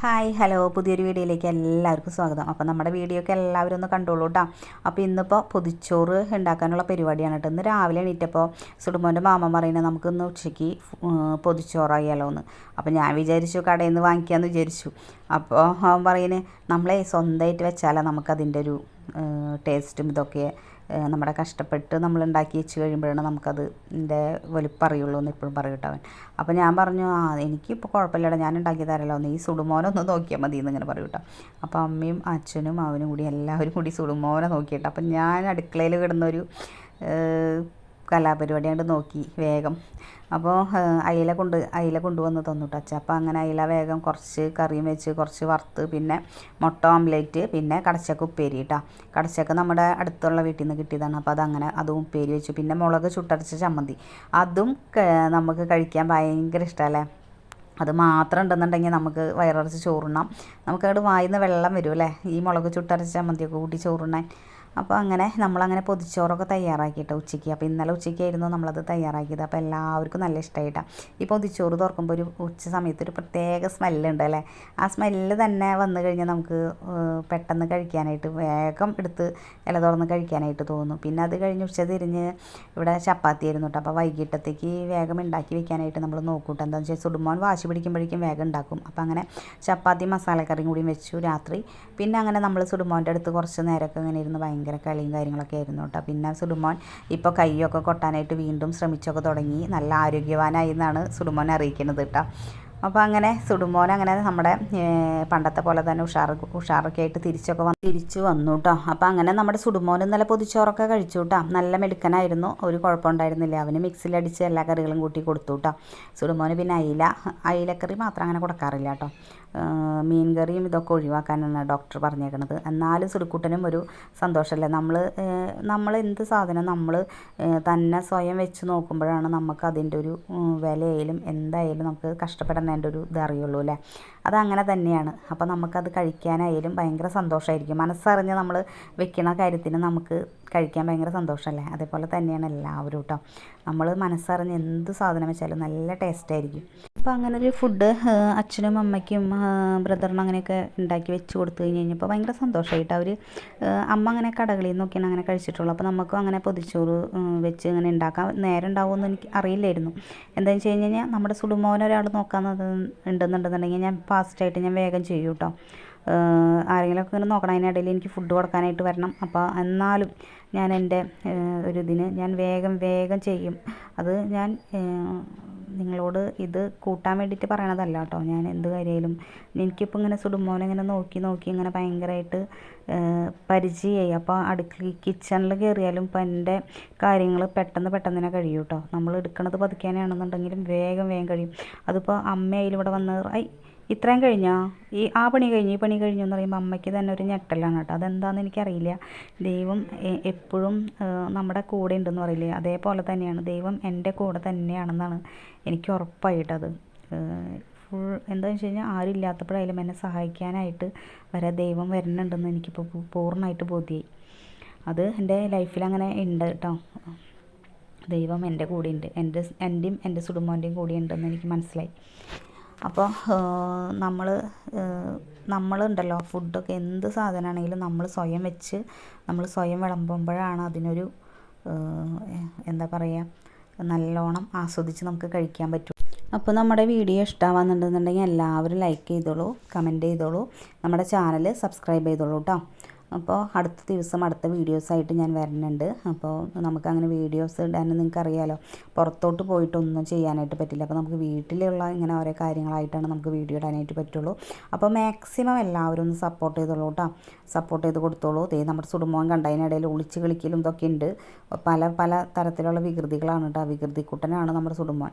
Hi hello പുതിയൊരു വീഡിയോയിലേക്ക് എല്ലാവർക്കും സ്വാഗതം. അപ്പോൾ നമ്മുടെ വീഡിയോ ഒക്കെ എല്ലാവരും ഒന്ന് കണ്ടോളൂ കേട്ടോ. അപ്പോൾ ഇന്നിപ്പോൾ പൊതിച്ചോറ് ഉണ്ടാക്കാനുള്ള പരിപാടിയാണ് കേട്ടോ. ഇന്ന് രാവിലെ എണീറ്റപ്പോൾ സുടുമോൻ്റെ മാമ പറയുന്നത് നമുക്കിന്ന് ഉച്ചയ്ക്ക് പൊതിച്ചോറായാലോ എന്ന്. അപ്പോൾ ഞാൻ വിചാരിച്ചു കടയിൽ നിന്ന് വാങ്ങിക്കാമെന്ന് വിചാരിച്ചു. അപ്പോൾ അവൻ പറയുന്നത് നമ്മളെ സ്വന്തമായിട്ട് വെച്ചാലേ നമുക്കതിൻ്റെ ഒരു ടേസ്റ്റും ഇതൊക്കെ നമ്മുടെ കഷ്ടപ്പെട്ട് നമ്മൾ ഉണ്ടാക്കി വെച്ച് കഴിയുമ്പോഴാണ് നമുക്കത് ഇതിൻ്റെ വലിപ്പം അറിയുള്ളൂ എന്ന് എപ്പോഴും പറയും കേട്ടോ അവൻ. അപ്പോൾ ഞാൻ പറഞ്ഞു എനിക്കിപ്പോൾ കുഴപ്പമില്ലടാ, ഞാൻ ഉണ്ടാക്കി തരാമല്ലോ, നീ സുടുമോനൊന്ന് നോക്കിയാൽ മതി എന്നിങ്ങനെ പറയും കേട്ടോ. അപ്പോൾ അമ്മയും അച്ഛനും അവനും കൂടി എല്ലാവരും കൂടി സുടുമോനെ നോക്കിയിട്ടോ. അപ്പം ഞാൻ അടുക്കളയിൽ കിടന്നൊരു കലാപരിപാടി കൊണ്ട് നോക്കി വേഗം. അപ്പോൾ അയില കൊണ്ടുവന്ന് തന്നു കേട്ടോ അച്ഛൻ. അപ്പോൾ അങ്ങനെ അയില വേഗം കുറച്ച് കറിയും വെച്ച് കുറച്ച് വറുത്ത്, പിന്നെ മുട്ട ഓംലേറ്റ്, പിന്നെ കടച്ചക്ക ഉപ്പേരി കേട്ടോ. കടച്ചക്ക നമ്മുടെ അടുത്തുള്ള വീട്ടിൽ നിന്ന് കിട്ടിയതാണ്. അപ്പോൾ അതങ്ങനെ അതും ഉപ്പേരി വെച്ചു. പിന്നെ മുളക് ചുട്ടരച്ച ചമ്മന്തി, അതും നമുക്ക് കഴിക്കാൻ ഭയങ്കര ഇഷ്ടമല്ലേ. അത് മാത്രം ഉണ്ടെന്നുണ്ടെങ്കിൽ നമുക്ക് വയററച്ച് ചോറുണ്ണാം. നമുക്കവിടെ വായിന്ന് വെള്ളം വരും അല്ലേ, ഈ മുളക് ചുട്ടരച്ച ചമ്മന്തിയൊക്കെ കൂട്ടി ചോറുണ്ണാൻ. അപ്പോൾ അങ്ങനെ നമ്മളങ്ങനെ പൊതിച്ചോറൊക്കെ തയ്യാറാക്കിയിട്ടോ ഉച്ചയ്ക്ക്. അപ്പോൾ ഇന്നലെ ഉച്ചയ്ക്കായിരുന്നു നമ്മളത് തയ്യാറാക്കിയത്. അപ്പോൾ എല്ലാവർക്കും നല്ല ഇഷ്ടമായിട്ടാണ്. ഈ പൊതിച്ചോറ് തുറക്കുമ്പോൾ ഒരു ഉച്ച സമയത്ത് ഒരു പ്രത്യേക സ്മെല്ലുണ്ട് അല്ലേ. ആ സ്മെല്ല് തന്നെ വന്നു കഴിഞ്ഞാൽ നമുക്ക് പെട്ടെന്ന് കഴിക്കാനായിട്ട് വേഗം എടുത്ത് ഇല തുറന്ന് കഴിക്കാനായിട്ട് തോന്നും. പിന്നെ അത് കഴിഞ്ഞ് ഉച്ച തിരിഞ്ഞ് ഇവിടെ ചപ്പാത്തി ആയിരുന്നു കേട്ടോ. അപ്പോൾ വൈകിട്ടത്തേക്ക് വേഗം ഉണ്ടാക്കി വെക്കാനായിട്ട് നമ്മൾ നോക്കൂട്ടോ. എന്താണെന്ന് വെച്ചാൽ സുടുമോൻ വാശി പിടിക്കുമ്പോഴേക്കും വേഗം ഉണ്ടാക്കും. അപ്പോൾ അങ്ങനെ ചപ്പാത്തി മസാലക്കറിയും കൂടി വെച്ചു രാത്രി. പിന്നെ അങ്ങനെ നമ്മൾ സുടുമോൻ്റെ അടുത്ത് കുറച്ച് നേരമൊക്കെ ഇങ്ങനെ ഇരുന്ന് ഭയങ്കര കളിയും കാര്യങ്ങളൊക്കെ ആയിരുന്നു കേട്ടോ. പിന്നെ സുടുമോൻ ഇപ്പോൾ കൈയൊക്കെ കൊട്ടാനായിട്ട് വീണ്ടും ശ്രമിച്ചൊക്കെ തുടങ്ങി. നല്ല ആരോഗ്യവാനായി എന്നാണ് സുടുമോൻ അറിയിക്കുന്നത് കേട്ടോ. അപ്പോൾ അങ്ങനെ സുടുമോൻ അങ്ങനെ നമ്മുടെ പണ്ടത്തെ പോലെ തന്നെ ഉഷാറൊക്കെ ആയിട്ട് തിരിച്ചു വന്നു കേട്ടോ. അപ്പോൾ അങ്ങനെ നമ്മുടെ സുടുമോൻ ഇന്നലെ പൊതിച്ചോറൊക്കെ കഴിച്ചു കേട്ടോ. നല്ല മെടുക്കനായിരുന്നു, ഒരു കുഴപ്പമുണ്ടായിരുന്നില്ല. അവന് മിക്സിലടിച്ച് എല്ലാ കറികളും കൂട്ടി കൊടുത്തു കേട്ടോ. സുടുമോന് പിന്നെ അയിലക്കറി മാത്രം അങ്ങനെ കൊടുക്കാറില്ല കേട്ടോ. മീൻ കറിയും ഇതൊക്കെ ഒഴിവാക്കാനാണ് ഡോക്ടർ പറഞ്ഞേക്കണത്. എന്നാലും സുടുക്കൂട്ടനും ഒരു സന്തോഷമല്ലേ. നമ്മൾ എന്ത് സാധനം നമ്മൾ തന്നെ സ്വയം വെച്ച് നോക്കുമ്പോഴാണ് നമുക്ക് അതിൻ്റെ ഒരു വിലയായാലും എന്തായാലും നമുക്ക് കഷ്ടപ്പെടേണ്ട ഒരു ഇതറിയുള്ളൂ അല്ലേ. അതങ്ങനെ തന്നെയാണ്. അപ്പോൾ നമുക്കത് കഴിക്കാനായാലും ഭയങ്കര സന്തോഷമായിരിക്കും. മനസ്സറിഞ്ഞ് നമ്മൾ വെക്കണ കാര്യത്തിന് നമുക്ക് കഴിക്കാൻ ഭയങ്കര സന്തോഷമല്ലേ. അതേപോലെ തന്നെയാണ് എല്ലാവരും കേട്ടോ. നമ്മൾ മനസ്സറിഞ്ഞ് എന്ത് സാധനം വെച്ചാലും നല്ല ടേസ്റ്റായിരിക്കും. അപ്പോൾ അങ്ങനെ ഒരു ഫുഡ് അച്ഛനും അമ്മയ്ക്കും ബ്രദറിനും അങ്ങനെയൊക്കെ ഉണ്ടാക്കി വെച്ച് കൊടുത്തു കഴിഞ്ഞപ്പോൾ ഭയങ്കര സന്തോഷമായിട്ട് അവർ അമ്മ അങ്ങനെ കടകളിൽ നിന്നൊക്കെയാണ് അങ്ങനെ കഴിച്ചിട്ടുള്ളൂ. അപ്പോൾ നമുക്കും അങ്ങനെ പൊതിച്ചോറ് വെച്ച് ഇങ്ങനെ ഉണ്ടാക്കാൻ നേരം ഉണ്ടാവുമെന്ന് എനിക്ക് അറിയില്ലായിരുന്നു. എന്താണെന്ന് വെച്ച് കഴിഞ്ഞാൽ നമ്മുടെ സുടുമോനെ ഒരാൾ നോക്കാമെന്നത് ഉണ്ടെന്നുണ്ടെന്നുണ്ടെങ്കിൽ ഞാൻ ഫാസ്റ്റായിട്ട് ഞാൻ വേഗം ചെയ്യും കേട്ടോ. ആരെങ്കിലുമൊക്കെ ഇങ്ങനെ നോക്കണം, അതിനിടയിൽ എനിക്ക് ഫുഡ് കൊടുക്കാനായിട്ട് വരണം. അപ്പോൾ എന്നാലും ഞാൻ എൻ്റെ ഒരു ഇതിന് ഞാൻ വേഗം ചെയ്യും. അത് ഞാൻ നിങ്ങളോട് ഇത് കൂട്ടാൻ വേണ്ടിയിട്ട് പറയണതല്ല കേട്ടോ. ഞാൻ എന്ത് കാര്യമായാലും എനിക്കിപ്പോൾ ഇങ്ങനെ സുടുമോനെ ഇങ്ങനെ നോക്കി ഇങ്ങനെ ഭയങ്കരമായിട്ട് പരിചയമായി. അപ്പോൾ കിച്ചണിൽ കയറിയാലും ഇപ്പം എൻ്റെ കാര്യങ്ങൾ പെട്ടെന്ന് തന്നെ കഴിയും കേട്ടോ. നമ്മൾ എടുക്കണത് പതുക്കാനാണെന്നുണ്ടെങ്കിലും വേഗം കഴിയും. അതിപ്പോൾ അമ്മയായാലും ഇവിടെ വന്ന് ഇത്രയും കഴിഞ്ഞോ, ആ പണി കഴിഞ്ഞു ഈ പണി കഴിഞ്ഞു എന്ന് പറയുമ്പോൾ അമ്മയ്ക്ക് തന്നെ ഒരു ഞെട്ടലാണ് കേട്ടോ. അതെന്താണെന്ന് എനിക്കറിയില്ല. ദൈവം എപ്പോഴും നമ്മുടെ കൂടെ ഉണ്ടെന്ന് പറയില്ലേ, അതേപോലെ തന്നെയാണ് ദൈവം എൻ്റെ കൂടെ തന്നെയാണെന്നാണ് എനിക്ക് ഉറപ്പായിട്ടത്. എന്താണെന്ന് വെച്ച് കഴിഞ്ഞാൽ ആരും ഇല്ലാത്തപ്പോഴായാലും എന്നെ സഹായിക്കാനായിട്ട് വരെ ദൈവം വരുന്നുണ്ടെന്ന് എനിക്കിപ്പോൾ പൂർണ്ണമായിട്ട് ബോധ്യമായി. അത് എൻ്റെ ലൈഫിൽ അങ്ങനെ ഉണ്ട് കേട്ടോ. ദൈവം എൻ്റെ കൂടെ ഉണ്ട്, എൻ്റെയും എൻ്റെ സുടുമോൻ്റെയും കൂടെ ഉണ്ടെന്ന് എനിക്ക് മനസ്സിലായി. അപ്പോൾ നമ്മളുണ്ടല്ലോ, ഫുഡൊക്കെ എന്ത് സാധനമാണെങ്കിലും നമ്മൾ സ്വയം വെച്ച് നമ്മൾ സ്വയം വിളമ്പുമ്പോഴാണ് അതിനൊരു എന്താ പറയുക, നല്ലോണം ആസ്വദിച്ച് നമുക്ക് കഴിക്കാൻ പറ്റും. അപ്പോൾ നമ്മുടെ വീഡിയോ ഇഷ്ടമാവുന്നുണ്ടെന്നുണ്ടെങ്കിൽ എല്ലാവരും ലൈക്ക് ചെയ്തോളൂ, കമൻറ്റ് ചെയ്തോളൂ, നമ്മുടെ ചാനൽ സബ്സ്ക്രൈബ് ചെയ്തോളൂ കേട്ടോ. അപ്പോൾ അടുത്ത ദിവസം അടുത്ത വീഡിയോസായിട്ട് ഞാൻ വരുന്നുണ്ട്. അപ്പോൾ നമുക്കങ്ങനെ വീഡിയോസ് ഇടാൻ നിങ്ങൾക്കറിയാലോ, പുറത്തോട്ട് പോയിട്ടൊന്നും ചെയ്യാനായിട്ട് പറ്റില്ല. അപ്പോൾ നമുക്ക് വീട്ടിലുള്ള ഇങ്ങനെ ഓരോ കാര്യങ്ങളായിട്ടാണ് നമുക്ക് വീഡിയോ ഇടാനായിട്ട് പറ്റുള്ളൂ. അപ്പോൾ മാക്സിമം എല്ലാവരും ഒന്ന് സപ്പോർട്ട് ചെയ്തോളൂ കേട്ടോ. സപ്പോർട്ട് ചെയ്ത് കൊടുത്തോളൂ. നമ്മുടെ സുടുമോൻ കണ്ടതിനിടയിൽ ഒളിച്ച് കളിക്കലും ഇതൊക്കെ ഉണ്ട്. പല തരത്തിലുള്ള വികൃതികളാണ് കേട്ടോ. വികൃതിക്കുട്ടനാണ് നമ്മുടെ സുടുമോൻ.